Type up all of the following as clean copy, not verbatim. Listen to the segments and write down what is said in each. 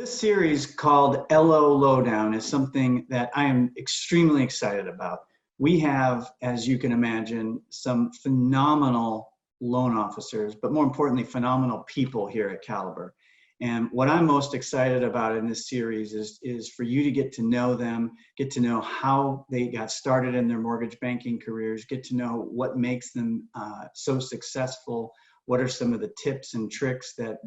Series called LO Lowdown is something that I am extremely excited about. We have, as you can imagine, some phenomenal loan officers, but more importantly, phenomenal people here at Caliber. And what I'm most excited about in this series is for you to get to know them, get to know how they got started in their mortgage banking careers, get to know what makes them so successful. What are some of the tips and tricks that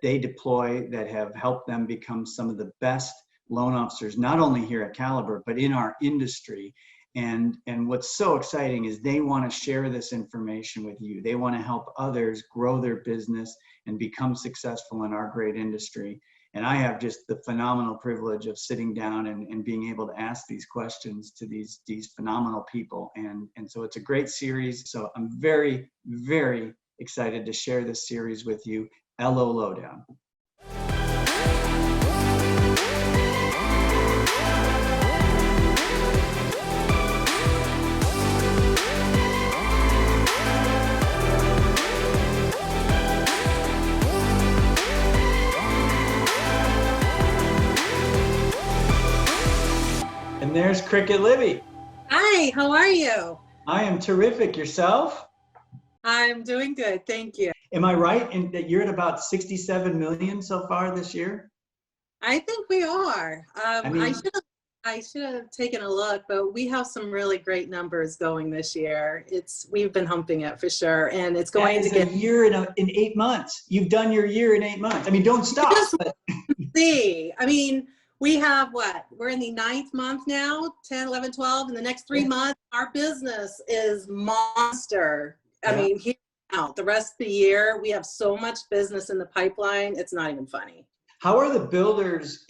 they deploy that have helped them become some of the best loan officers, not only here at Caliber, but in our industry. And what's so exciting is they want to share this information with you. They want to help others grow their business and become successful in our great industry. And I have just the phenomenal privilege of sitting down and being able to ask these questions to these phenomenal people. And so it's a great series. So I'm very, very excited to share this series with you, LO Lowdown. And there's Cricket Libby. Hi, how are you? I am terrific. Yourself? I'm doing good, thank you. Am I right in that you're at about 67 million so far this year? I think we are. I should have taken a look, but we have some really great numbers going this year. We've been humping it for sure, and it's going to get a year in 8 months. You've done your year in 8 months. I mean, don't stop. See, I mean, we have what? We're in the 9th month now, 10, 11, 12. In the next 3 months, our business is monster. I mean, here now, the rest of the year, we have so much business in the pipeline, it's not even funny. How are the builders,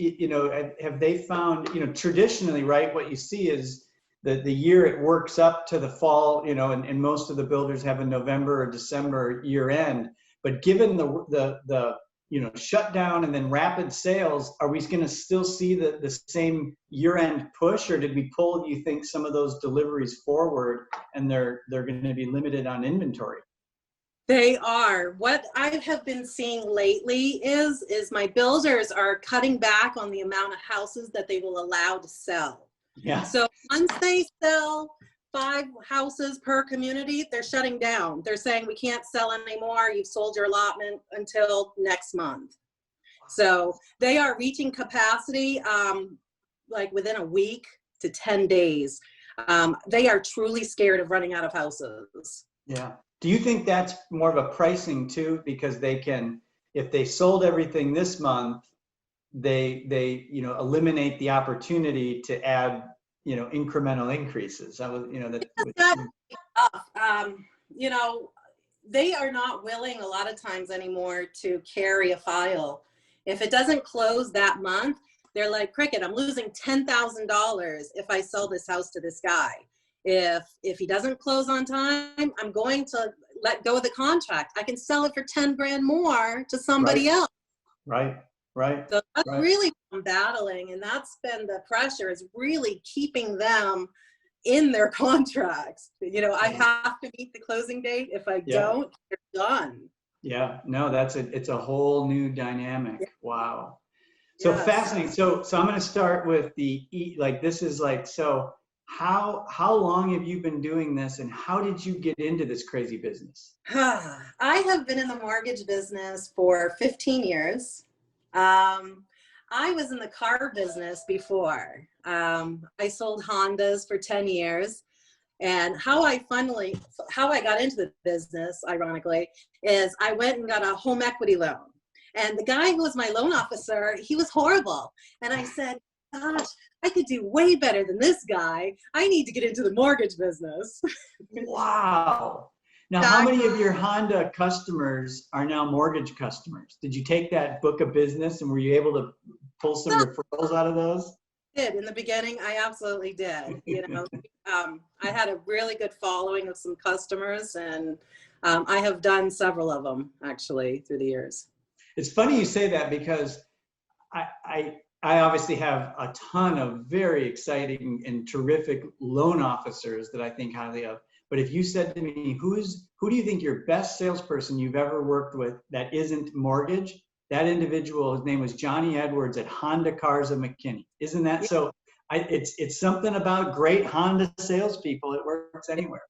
have they found, traditionally, right, what you see is the year it works up to the fall, and most of the builders have a November or December year end. But given the shutdown and then rapid sales, are we going to still see the same year-end push, or did we pull, you think, some of those deliveries forward and they're going to be limited on inventory? They are. What I have been seeing lately is my builders are cutting back on the amount of houses that they will allow to sell. Yeah. So once they sell 5 houses per community, they're shutting down. They're saying, we can't sell anymore. You've sold your allotment until next month. So they are reaching capacity like within a week to 10 days. They are truly scared of running out of houses. Yeah. Do you think that's more of a pricing too? Because they can, if they sold everything this month, they eliminate the opportunity to add incremental increases. They are not willing a lot of times anymore to carry a file. If it doesn't close that month, they're like, Cricket, I'm losing $10,000 if I sell this house to this guy. If he doesn't close on time, I'm going to let go of the contract. I can sell it for 10 grand more to somebody else. Right. So that's really what I'm battling, and that's been the pressure, is really keeping them in their contracts. I have to meet the closing date. If I don't, they're done. Yeah, no, it's a whole new dynamic. Yeah. Wow. So fascinating. So I'm going to start with how long have you been doing this, and how did you get into this crazy business? I have been in the mortgage business for 15 years. I was in the car business before. I sold Hondas for 10 years. And how I got into the business, ironically, is I went and got a home equity loan. And the guy who was my loan officer, he was horrible. And I said, gosh, I could do way better than this guy. I need to get into the mortgage business. Wow. Now, how many of your Honda customers are now mortgage customers? Did you take that book of business and were you able to pull some referrals out of those? I did. In the beginning, I absolutely did. I had a really good following of some customers, and I have done several of them actually through the years. It's funny you say that, because I obviously have a ton of very exciting and terrific loan officers that I think highly of. But if you said to me, who do you think your best salesperson you've ever worked with that isn't mortgage? that individual, his name was Johnny Edwards at Honda Cars of McKinney. Isn't that so? It's something about great Honda salespeople. It works anywhere.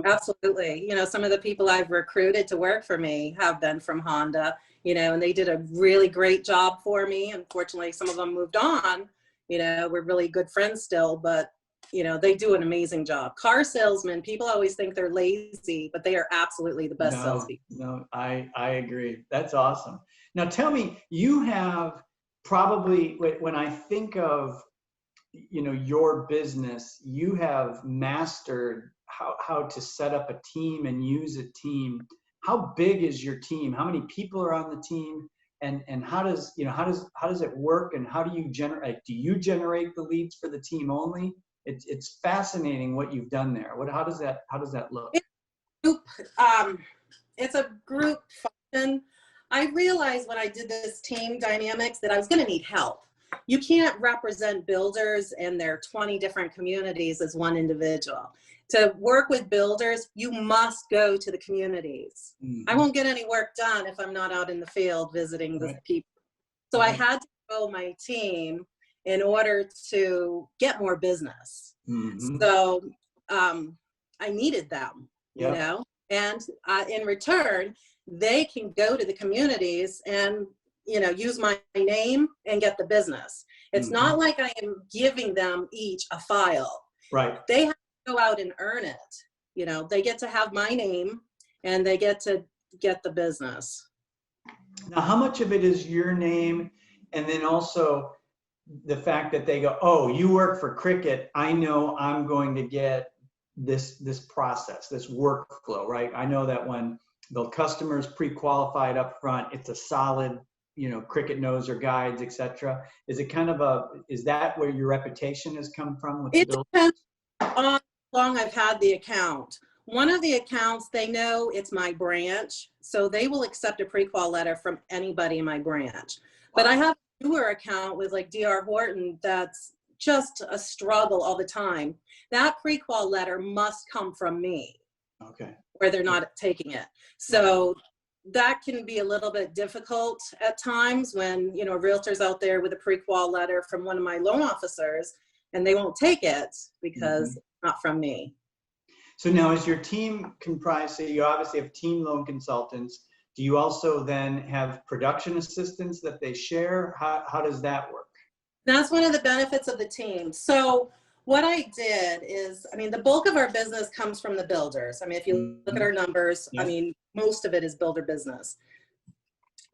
Absolutely. Some of the people I've recruited to work for me have been from Honda, and they did a really great job for me. Unfortunately, some of them moved on. We're really good friends still, but they do an amazing job. Car salesmen, people always think they're lazy, but they are absolutely the best salespeople. No, I agree. That's awesome. Now tell me, you have probably, when I think of, your business, you have mastered how to set up a team and use a team. How big is your team? How many people are on the team? And how does it work? And how do you generate the leads for the team only? It's fascinating what you've done there. How does that look? It's a group function. I realized when I did this team dynamics that I was going to need help. You can't represent builders in their 20 different communities as one individual. To work with builders, you must go to the communities. Mm-hmm. I won't get any work done if I'm not out in the field visiting the people. So I had to grow my team in order to get more business. Mm-hmm. So I needed them, and in return, they can go to the communities and use my name and get the business. It's mm-hmm. not like I am giving them each a file. Right. They have to go out and earn it. They get to have my name and they get to get the business. Now, how much of it is your name? And then also the fact that they go, oh, you work for Cricket. I know I'm going to get this process, this workflow, right? I know that when the customer's pre-qualified up front, it's a solid, Cricket knows their guides, etc. Is that where your reputation has come from with the builders? It depends on how long I've had the account. One of the accounts, they know it's my branch, so they will accept a pre-qual letter from anybody in my branch. Wow. But I have a newer account with like DR Horton that's just a struggle all the time. That pre-qual letter must come from me. Okay. Or they're not taking it. So that can be a little bit difficult at times when, a realtor's out there with a pre-qual letter from one of my loan officers and they won't take it because mm-hmm. it's not from me. So now is your team comprised, so you obviously have team loan consultants. Do you also then have production assistants that they share? How does that work? That's one of the benefits of the team. So what I did is, the bulk of our business comes from the builders. If you look at our numbers, yes. Most of it is builder business.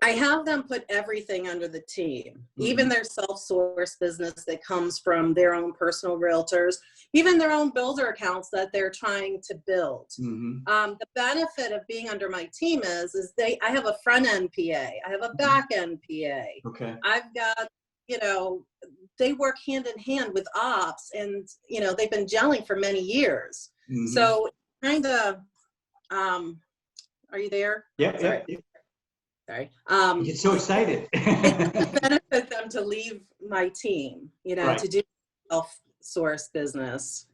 I have them put everything under the team, mm-hmm. even their self-source business that comes from their own personal realtors, even their own builder accounts that they're trying to build. Mm-hmm. The benefit of being under my team is I have a front-end PA, I have a back-end PA. Okay. I've got, they work hand in hand with ops and, they've been gelling for many years. Mm-hmm. So kind of, are you there? Yeah. Sorry. Yeah. Sorry. You get so excited. It benefits them to leave my team, right. to do self-source business,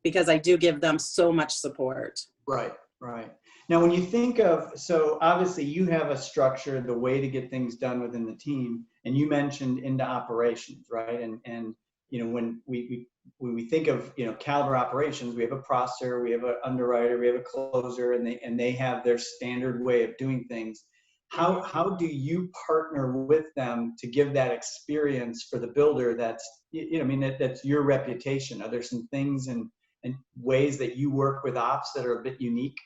because I do give them so much support. Right. Now, when you think of, so obviously you have a structure, the way to get things done within the team, and you mentioned into operations, right? And when we think of, Caliber operations, we have a processor, we have an underwriter, we have a closer, and they have their standard way of doing things. How do you partner with them to give that experience for the builder that's, that's your reputation? Are there some things and ways that you work with ops that are a bit unique?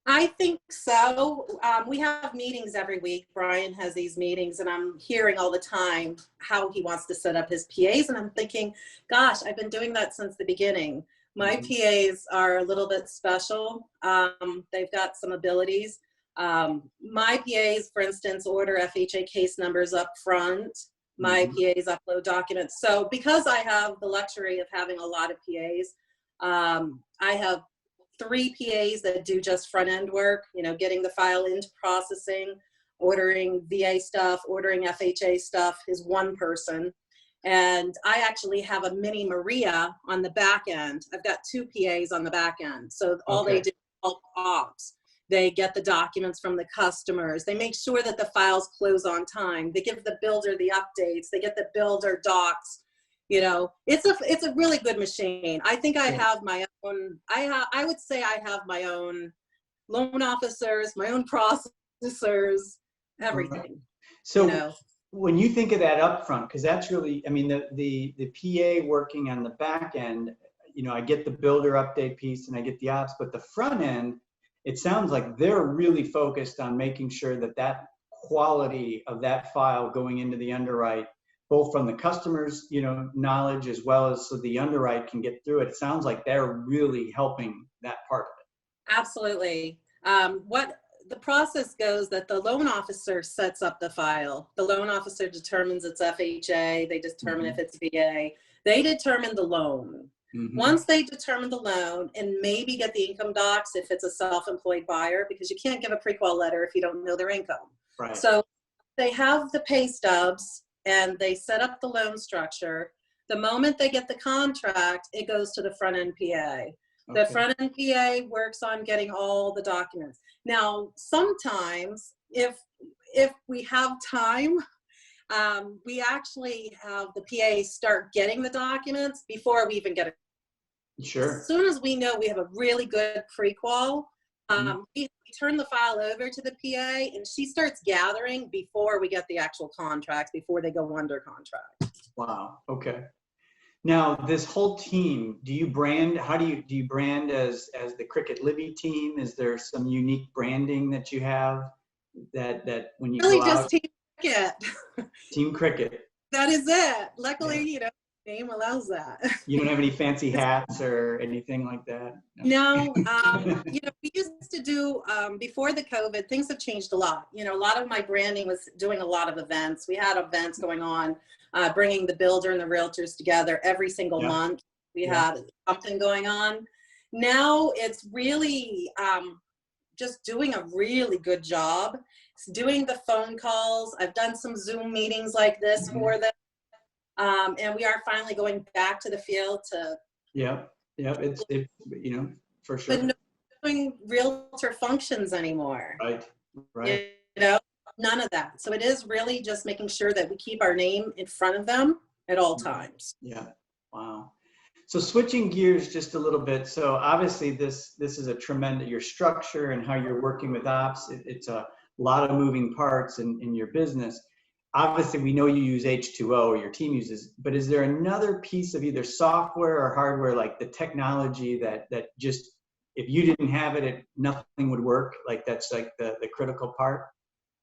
I think so. We have meetings every week. Brian has these meetings and I'm hearing all the time how he wants to set up his PAs. And I'm thinking, gosh, I've been doing that since the beginning. My mm-hmm. PAs are a little bit special. They've got some abilities. My PAs, for instance, order FHA case numbers up front. My mm-hmm. PAs upload documents. So because I have the luxury of having a lot of PAs, I have 3 PAs that do just front end work, getting the file into processing, ordering VA stuff, ordering FHA stuff is one person. And I actually have a mini Maria on the back end. I've got 2 PAs on the back end. So all they do is help ops. They get the documents from the customers. They make sure that the files close on time. They give the builder the updates. They get the builder docs. You know, it's a really good machine. I think I have my own, I would say I have my own loan officers, my own processors, everything. So, you know. When you think of that upfront, because that's really, I mean, the PA working on the back end, you know, I get the builder update piece and I get the ops, but the front end, it sounds like they're really focused on making sure that that quality of that file going into the underwrite, both from the customer's, you know, knowledge as well as so the underwrite can get through it. It sounds like they're really helping that part of it. Absolutely. What the process goes that the loan officer sets up the file. The loan officer determines it's FHA. They determine if it's VA. They determine the loan. Once they determine the loan and maybe get the income docs if it's a self-employed buyer, because you can't give a pre-qual letter if you don't know their income. Right. So they have the pay stubs and they set up the loan structure. The moment they get the contract, it goes to the front-end PA. The front-end PA works on getting all the documents. Now, sometimes if we have time, we actually have the PA start getting the documents before we even get it. Sure. As soon as we know we have a really good pre-qual, we turn the file over to the PA and she starts gathering before we get the actual contracts, before they go under contract. Wow. Okay. Now, this whole team, do you brand, how do you brand as the Cricket Libby team? Is there some unique branding that you have that when you Really go just out? Team Cricket. Team Cricket. That is it. Luckily, you know, the name allows that. You don't have any fancy hats or anything like that? No, you know, we used to do, before the COVID, things have changed a lot. You know, a lot of my branding was doing a lot of events. We had events going on, bringing the builder and the realtors together every single month. We had something going on. Now it's really just doing a really good job. It's doing the phone calls. I've done some Zoom meetings like this for them. And we are finally going back to the field to. It's you know, for sure. But no doing realtor functions anymore. Right. You know, none of that. So it is really just making sure that we keep our name in front of them at all times. Yeah. Wow. So switching gears just a little bit. So obviously this is a tremendous, your structure and how you're working with ops. It's a lot of moving parts in your business. Obviously we know you use H2O or your team uses, but is there another piece of either software or hardware, like the technology that just, if you didn't have it, nothing would work? Like that's like the critical part?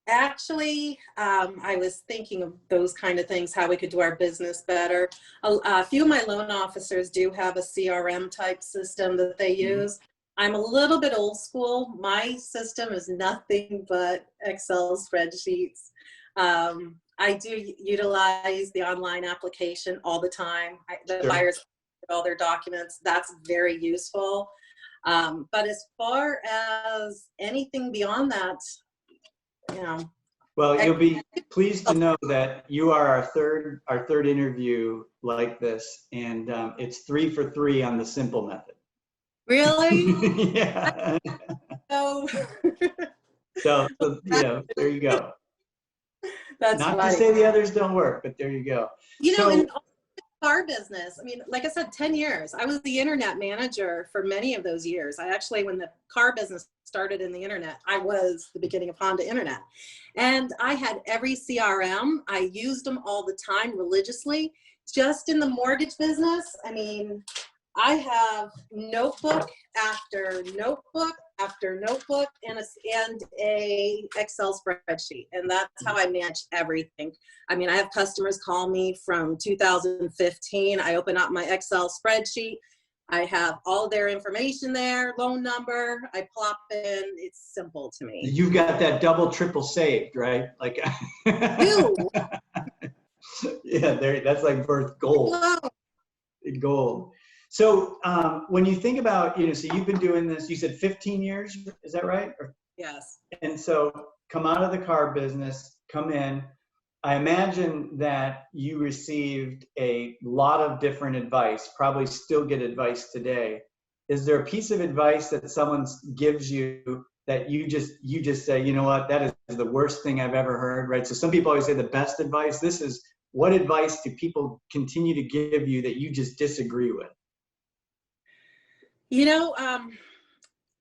Actually, I was thinking of those kind of things, how we could do our business better. A few of my loan officers do have a CRM type system that they use. I'm a little bit old school. My system is nothing but Excel spreadsheets. I do utilize the online application all the time. The buyers get all their documents. That's very useful. But as far as anything beyond that, you know. Well, you'll be pleased to know that you are our third interview like this, and it's 3 for 3 on the simple method. Really? Yeah. So you know, there you go. That's not funny. To say the others don't work, but there you go. You know, in the car business, I mean, like I said, 10 years. I was the internet manager for many of those years. I actually, when the car business started in the internet, I was the beginning of Honda Internet. And I had every CRM. I used them all the time religiously. Just in the mortgage business, I mean, I have notebook after notebook after notebook and a Excel spreadsheet. And that's how I manage everything. I mean, I have customers call me from 2015. I open up my Excel spreadsheet. I have all their information there, loan number, I plop in. It's simple to me. You've got that double, triple saved, right? Like, yeah, that's like birth gold. Gold. So when you think about, you know, so you've been doing this, you said 15 years, is that right? Yes. And so come out of the car business, come in. I imagine that you received a lot of different advice, probably still get advice today. Is there a piece of advice that someone gives you that you just say, you know what, that is the worst thing I've ever heard, right? So some people always say the best advice. This is, what advice do people continue to give you that you just disagree with? You know,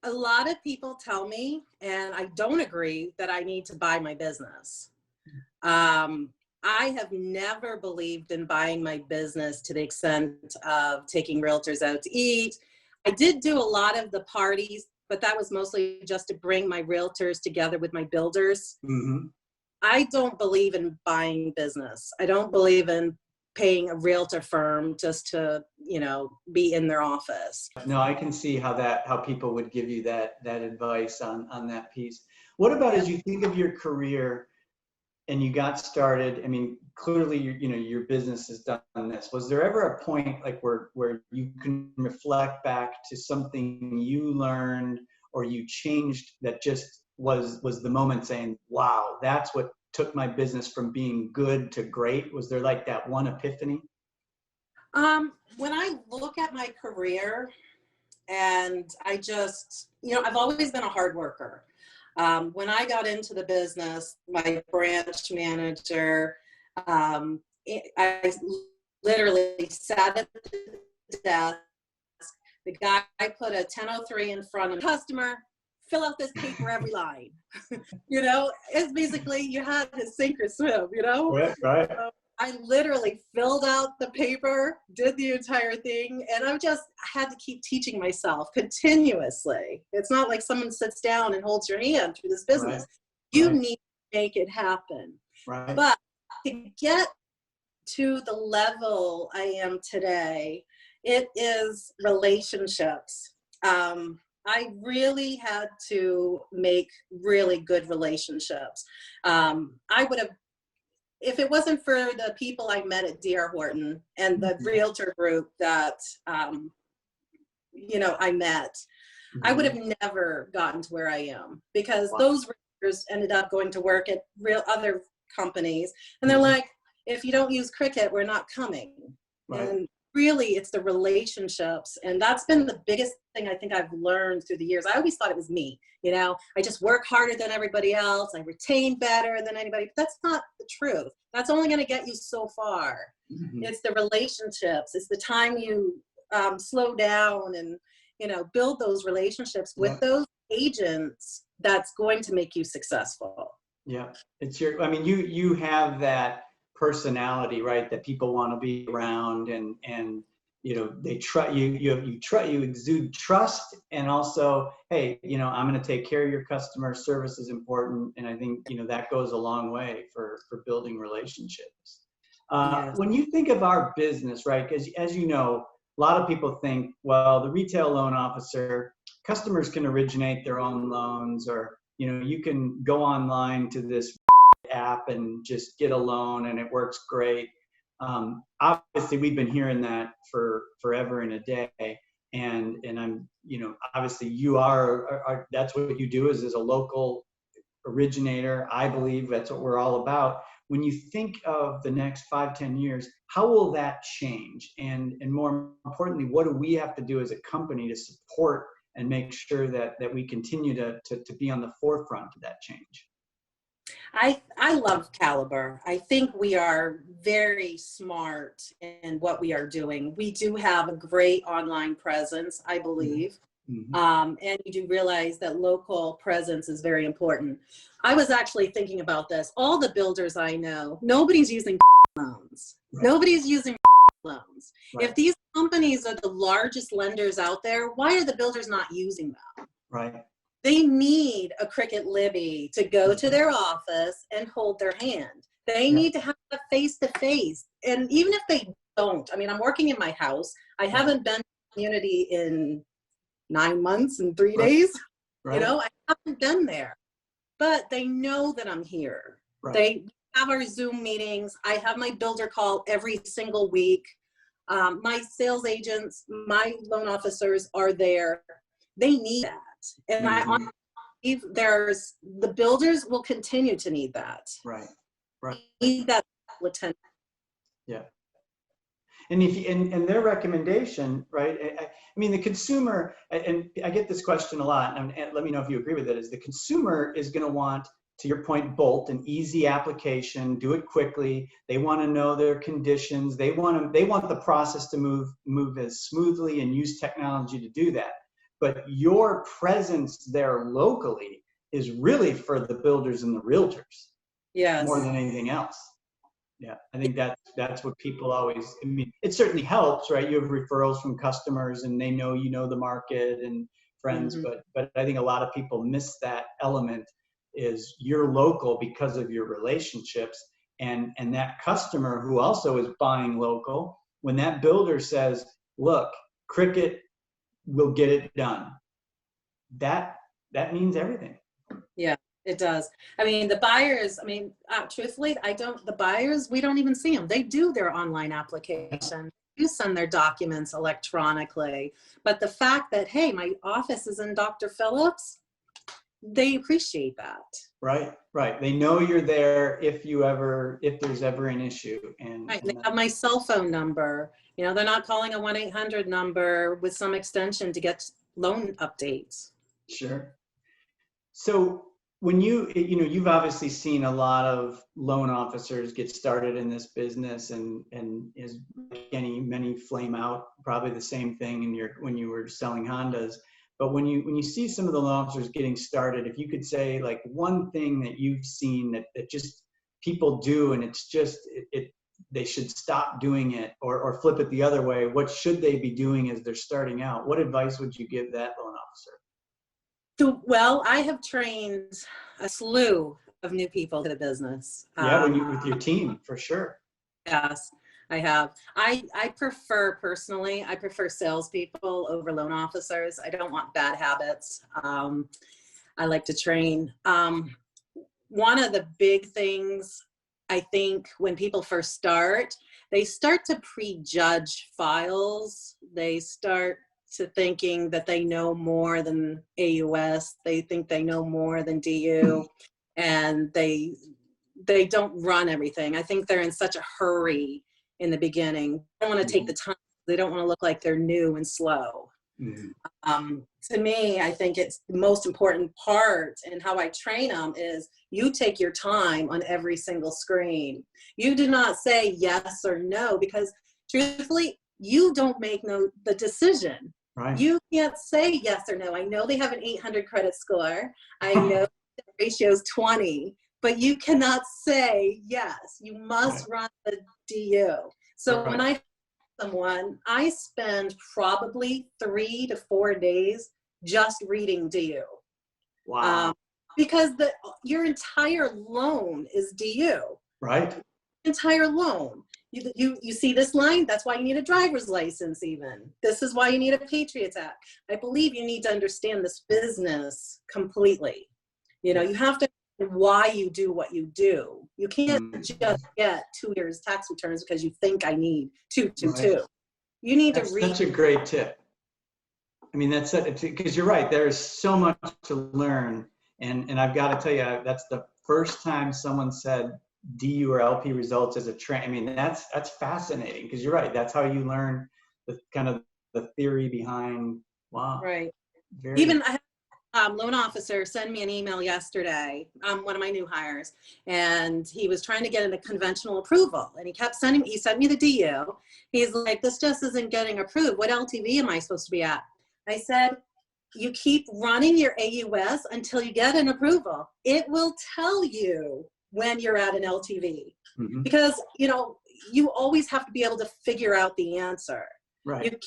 a lot of people tell me, and I don't agree, that I need to buy my business. I have never believed in buying my business to the extent of taking realtors out to eat. I did do a lot of the parties, but that was mostly just to bring my realtors together with my builders. Mm-hmm. I don't believe in buying business. I don't believe in paying a realtor firm just to, be in their office. No, I can see how people would give you that advice on that piece. What about as you think of your career and you got started? I mean, clearly your business has done this. Was there ever a point like where you can reflect back to something you learned or you changed that just was the moment saying, wow, that's what took my business from being good to great? Was there like that one epiphany? When I look at my career, and I just, I've always been a hard worker. When I got into the business, my branch manager, I literally sat at the desk. The guy put a 1003 in front of the customer, fill out this paper every line. It's basically you had to sink or swim, Right. So I literally filled out the paper, did the entire thing, and I just had to keep teaching myself continuously. It's not like someone sits down and holds your hand through this business. Right. You Right. need to make it happen. Right. But to get to the level I am today, it is relationships. I really had to make really good relationships. I would have, if it wasn't for the people I met at D.R. Horton and the realtor group that, I met, I would have never gotten to where I am, because those realtors ended up going to work at other companies. And they're like, if you don't use Cricut, we're not coming. Right. And really, it's the relationships. And that's been the biggest thing I think I've learned through the years. I always thought it was me. I just work harder than everybody else. I retain better than anybody. But that's not the truth. That's only going to get you so far. Mm-hmm. It's the relationships. It's the time you slow down and, build those relationships with those agents that's going to make you successable. Yeah. You have that personality, right? That people want to be around, and they trust you. You exude trust, and also, hey, I'm going to take care of your customer. Service is important, and I think that goes a long way for building relationships. Yes. When you think of our business, right? Because as you know, a lot of people think, well, the retail loan officer, customers can originate their own loans, or you can go online to this app and just get a loan and it works great. Obviously we've been hearing that for forever and a day, and I'm obviously you are that's what you do is a local originator. I believe that's what we're all about. When you think of the next 5-10 years, how will that change, and more importantly, what do we have to do as a company to support and make sure that we continue to be on the forefront of that change? I love Caliber. I think we are very smart in what we are doing. We do have a great online presence, I believe. And you do realize that local presence is very important. I was actually thinking about this. All the builders I know, nobody's using loans. Right. Nobody's using loans. Right. If these companies are the largest lenders out there, why are the builders not using them? Right. They need a Cricut Libby to go to their office and hold their hand. They need to have a face-to-face. And even if they don't, I'm working in my house. I haven't been to the community in 9 months and 3 days. Right. I haven't been there. But they know that I'm here. Right. They have our Zoom meetings. I have my builder call every single week. My sales agents, my loan officers are there. They need that. And I believe the builders will continue to need that. Right. Right. Need that attention. Yeah. And and their recommendation, right? I mean, the consumer, and I get this question a lot, and let me know if you agree with it, is the consumer is going to want, to your point, Bolt, an easy application, do it quickly. They want to know their conditions. They want the process to move as smoothly and use technology to do that. But your presence there locally is really for the builders and the realtors, Yes. more than anything else. Yeah, I think that's what people always, I mean, it certainly helps, right? You have referrals from customers and they know you know the market and friends, but I think a lot of people miss that element, is you're local because of your relationships, and that customer who also is buying local, when that builder says, look, Cricket will get it done, that means everything. Yeah, it does. I mean, the buyers, I mean, truthfully, the buyers, we don't even see them. They do their online application. They do send their documents electronically. But the fact that, hey, my office is in Dr. Phillips, they appreciate that. Right. They know you're there if there's ever an issue. And, right. They have my cell phone number. You know, they're not calling a 1-800 number with some extension to get loan updates. Sure. So when you've obviously seen a lot of loan officers get started in this business, and is many flame out, probably the same thing when you were selling Hondas. But when you see some of the loan officers getting started, if you could say like one thing that you've seen that just people do, and it's just they should stop doing it, or flip it the other way, what should they be doing as they're starting out? What advice would you give that loan officer? Well, I have trained a slew of new people to the business. Yeah, with your team, for sure. Yes, I have. I prefer salespeople over loan officers. I don't want bad habits. I like to train. One of the big things, I think, when people first start, they start to prejudge files. They start to thinking that they know more than AUS. They think they know more than DU, and they don't run everything. I think they're in such a hurry in the beginning. They don't want to take the time. They don't want to look like they're new and slow. To me, I think it's the most important part, and how I train them is you take your time on every single screen. You do not say yes or no, because truthfully, you don't make the decision. Right. You can't say yes or no. I know they have an 800 credit score. I know the ratio is 20, but you cannot say yes. You must run the DU. So when I someone, I spend probably 3 to 4 days just reading DU. Wow. Because your entire loan is DU. Right. Entire loan. You see this line, that's why you need a driver's license even. This is why you need a Patriots Act. I believe you need to understand this business completely. You know, you have to know why you do what you do. You can't just get 2 years tax returns because you think I need 222. You need to read. That's such a great tip. I mean, that's because you're right. There's so much to learn. And I've got to tell you, that's the first time someone said DU or LP results as a trend. I mean, that's fascinating, because you're right. That's how you learn the kind of the theory behind. Wow. Right. Even I had a loan officer send me an email yesterday, one of my new hires, and he was trying to get a conventional approval, and he sent me the DU. He's like, this just isn't getting approved. What LTV am I supposed to be at? I said, you keep running your AUS until you get an approval. It will tell you when you're at an LTV, because you always have to be able to figure out the answer. Right. You can't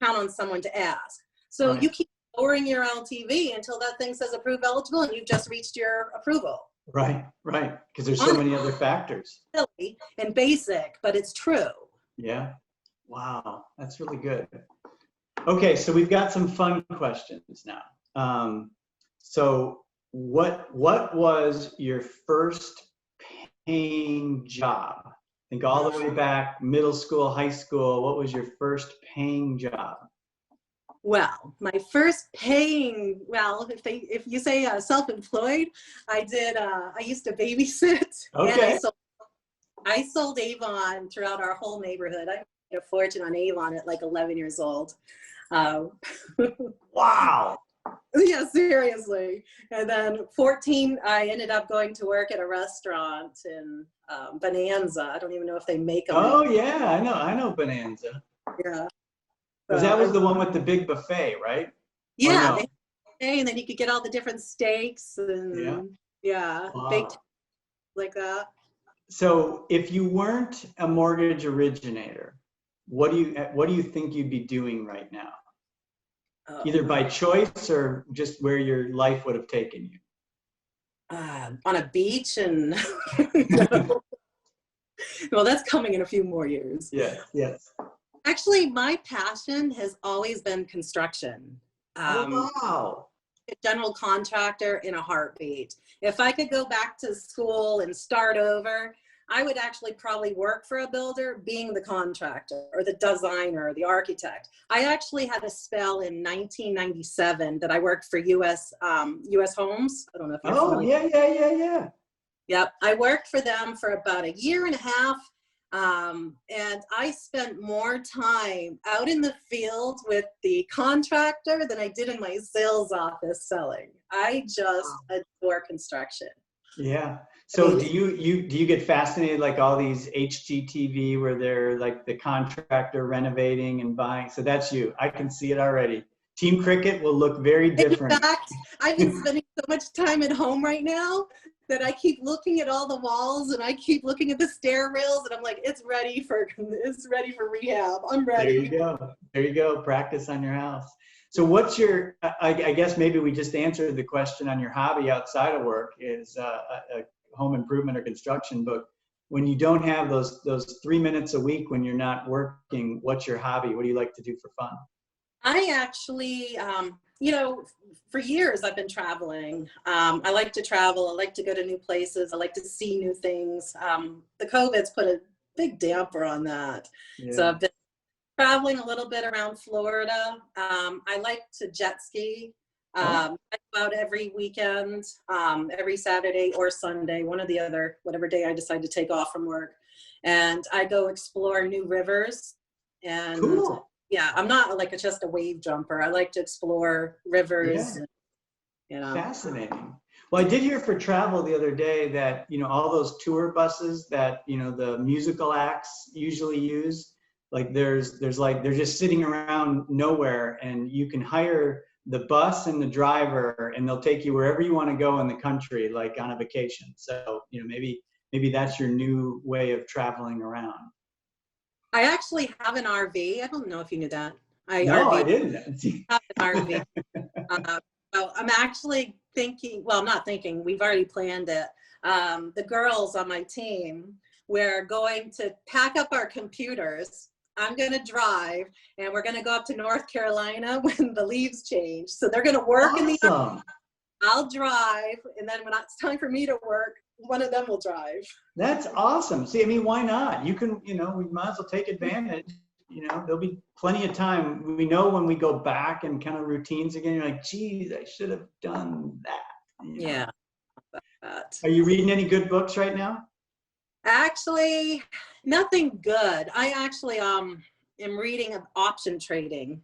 count on someone to ask. So you keep lowering your LTV until that thing says approve eligible, and you've just reached your approval. Right. Because there's so many other factors. Silly and basic, but it's true. Yeah. Wow. That's really good. Okay. So we've got some fun questions now. So what was your first paying job? Think all the way back, middle school, high school. What was your first paying job? Well, my first paying, if you say self-employed, I used to babysit. Okay. And I sold Avon throughout our whole neighborhood. I made a fortune on Avon at like 11 years old. Um, Wow. yeah, seriously. And then 14, I ended up going to work at a restaurant in Bonanza. I don't even know if they make them Oh anymore. yeah, I know Bonanza. Yeah. Because So that was the one with the big buffet, right? Or yeah, no? and then you could get all the different steaks Yeah. and yeah, baked Wow. like that. So if you weren't a mortgage originator, what do you think you'd be doing right now? Oh, Either by choice or just where your life would have taken on a beach and you. well, that's coming in a few more years. Yes, yes. Actually, my passion has always been construction. Oh Um, wow. a general contractor in a heartbeat. If I could go back to school and start over, I would actually probably work for a builder being the contractor or the designer or the architect. I actually had a spell in 1997 that I worked for US Homes. I don't know if you're Oh familiar. yeah. Yep, I worked for them for about a year and a half. And I spent more time out in the field with the contractor than I did in my sales office selling. I just adore construction. Yeah. I So mean, do you get fascinated like all these HGTV where they're like the contractor renovating and buying? So that's you. I can see it already. Team Cricket will look very in different. fact, I've been spending so much time at home right now that I keep looking at all the walls and I keep looking at the stair rails and I'm like, it's ready for rehab. I'm There you ready. go. There you go. Practice on your house. So what's your, I guess maybe we just answered the question on your hobby outside of work is a home improvement or construction book. When you don't have those 3 minutes a week when you're not working, what's your hobby? What do you like to do for fun? I actually, for years I've been traveling. I like to travel. I like to go to new places. I like to see new things. The COVID's put a big damper on that. So Yeah. I've been traveling a little bit around Florida. I like to jet ski. Oh, I go out every weekend, every Saturday or Sunday, one or the other, whatever day I decide to take off from work. And I go explore new rivers. And cool. yeah, I'm not like just a wave jumper. I like to explore rivers, Yeah. you know. Fascinating. Well, I did hear for travel the other day that, all those tour buses that, the musical acts usually use, like there's like, they're just sitting around nowhere and you can hire the bus and the driver and they'll take you wherever you want to go in the country, like on a vacation. So, maybe that's your new way of traveling around. I actually have an RV. I don't know if you knew that. I No, I RV didn't. have an RV. So I'm actually thinking, well, I'm not thinking, we've already planned it. The girls on my team, we're going to pack up our computers. I'm going to drive and we're going to go up to North Carolina when the leaves change. So they're going to work in the, Awesome. I'll drive. And then when it's time for me to work, one of them will drive. That's awesome. See, I mean, why not? You can, we might as well take advantage. There'll be plenty of time. We know when we go back and kind of routines again, you're like, geez, I should have done that. Yeah. But Are you reading any good books right now? actually, nothing good. I actually am reading option trading.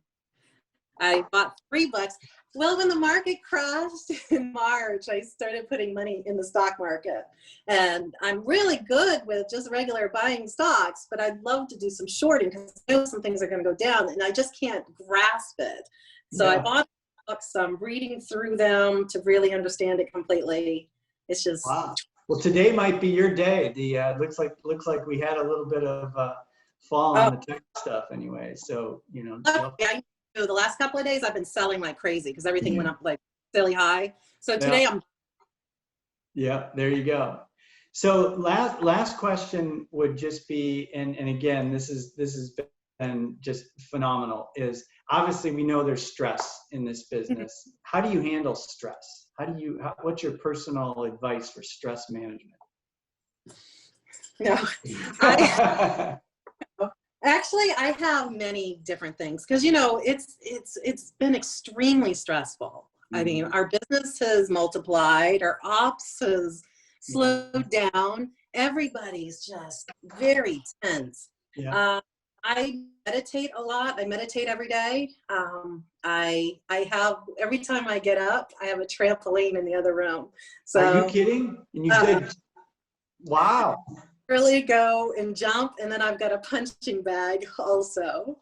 I bought 3 books. Well, when the market crashed in March, I started putting money in the stock market. And I'm really good with just regular buying stocks, but I'd love to do some shorting because I know some things are going to go down and I just can't grasp it. So I Yeah. bought books, I'm reading through them to really understand it completely. It's just, Wow. Well, today might be your day. The looks like we had a little bit of fall oh, on the tech stuff anyway. So, okay, I know the last couple of days I've been selling like crazy because everything went up like silly high. So yeah. today I'm Yeah, there you go. So last question would just be, and again, this has been just phenomenal, is obviously we know there's stress in this business. How do you handle stress? What's your personal advice for stress management? no, I actually I have many different things because it's been extremely stressful. I mean, our business has multiplied, our ops has slowed down, everybody's just very tense. Yeah. I meditate a lot. I meditate every day. I have, every time I get up, I have a trampoline in the other room. Are you So kidding? And you did? Wow. really go and jump, and then I've got a punching bag also.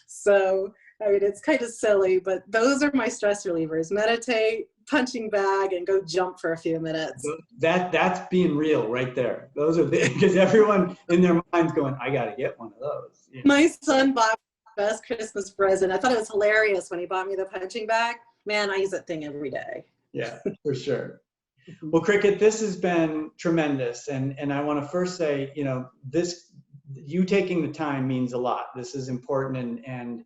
So I mean, it's kind of silly, but those are my stress relievers: meditate, punching bag, and go jump for a few minutes. That's being real right there. Those are because everyone in their mind's going, I got to get one of those. You know? My son bought the best Christmas present. I thought it was hilarious when he bought me the punching bag. Man, I use that thing every day. Yeah, for sure. Well, Cricket, this has been tremendous. And I want to first say, you know, you taking the time means a lot. This is important, and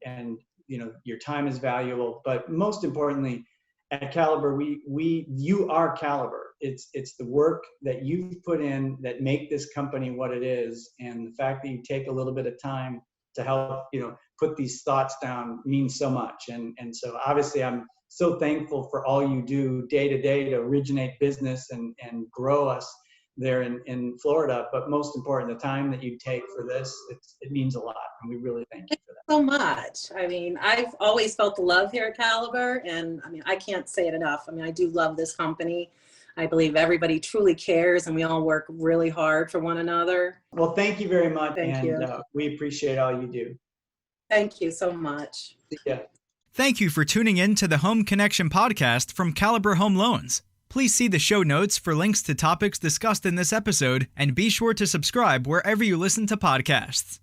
you know, your time is valuable. But most importantly, at Caliber, you are Caliber. It's the work that you've put in that make this company what it is. And the fact that you take a little bit of time to help, you know, put these thoughts down means so much. And so obviously I'm so thankful for all you do day to day to originate business and grow us there in Florida. But most important, the time that you take for this, it means a lot. And we really thank you for that. So much. I mean, I've always felt the love here at Caliber, and I mean, I can't say it enough. I mean, I do love this company. I believe everybody truly cares, and we all work really hard for one another. Well, thank you very much. Thank you. We appreciate all you do. Thank you so much. Yeah. Thank you for tuning in to the Home Connection podcast from Caliber Home Loans. Please see the show notes for links to topics discussed in this episode, and be sure to subscribe wherever you listen to podcasts.